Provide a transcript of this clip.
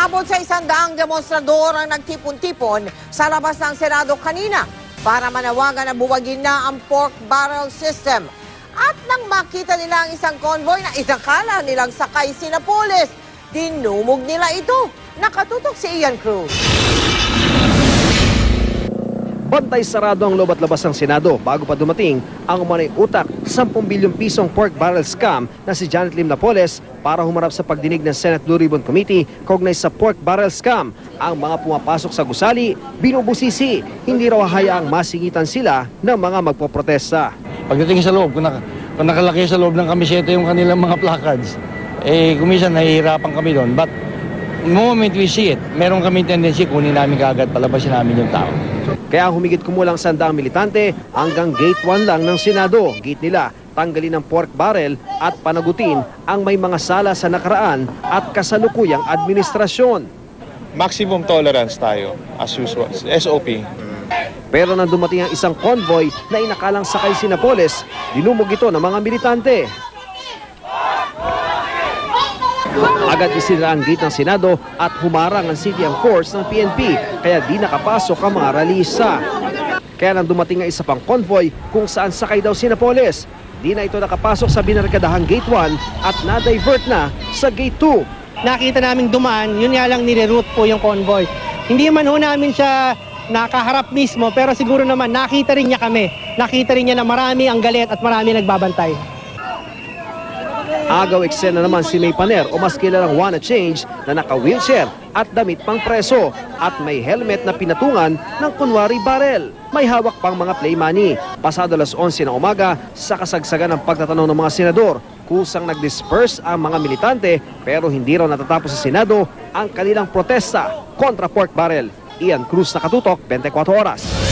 Umabot sa 100 demonstrador ang nagtipon-tipon sa labas ng Senado kanina para manawagan na buwagin na ang pork barrel system. At nang makita nila ang isang convoy na inakala nilang sakay sina pulis, dinumog nila ito. Nakatutok si Ian Cruz. Bantay sarado ang loob at labas ng Senado bago pa dumating ang umanay utak 10 bilyong pisong pork barrel scam na si Janet Lim Napoles para humarap sa pagdinig ng Senate Blue Ribbon Committee kaugnay sa pork barrel scam. Ang mga pumapasok sa gusali, binubusisi, hindi raw hayaang masingitan sila ng mga magpoprotesta. Pagdating sa loob, kung nakalaki sa loob ng kamiseta yung kanilang mga placards, kuminsan nahihirapan kami doon. But the moment we see it, meron kami tendency kunin namin kaagad, palabasin namin yung tao. Kaya humigit kumulang 100 militante hanggang gate 1 lang ng Senado. Gate nila, tanggalin ang pork barrel at panagutin ang may mga sala sa nakaraan at kasalukuyang administrasyon. Maximum tolerance tayo, as usual, SOP. Pero nang dumating ang isang convoy na inakalang sakay si Napoles, dinumog ito ng mga militante. Agad isinara ang gate ng Senado at humarang ang City and Force ng PNP kaya di nakapasok ang mga ralisa. Kaya nang dumating ang isa pang convoy kung saan sakay daw si Napoles, di na ito nakapasok sa binarkadahang Gate 1 at na-divert na sa Gate 2. Nakita naming dumaan, yun nga lang nire-route po yung convoy. Hindi man ho namin siya nakaharap mismo pero siguro naman nakita rin niya kami. Nakita rin niya na marami ang galit at marami nagbabantay. Agaw eksena naman si May Paner o mas kilalang Wanna Change na naka-wheelchair at damit pang preso at may helmet na pinatungan ng kunwari barrel. May hawak pang mga play money. Pasado alas 11 ng umaga sa kasagsagan ng pagtatanong ng mga senador, kusang nag-disperse ang mga militante pero hindi raw natatapos sa Senado ang kanilang protesta kontra pork barrel. Ian Cruz, Nakatutok, 24 Oras.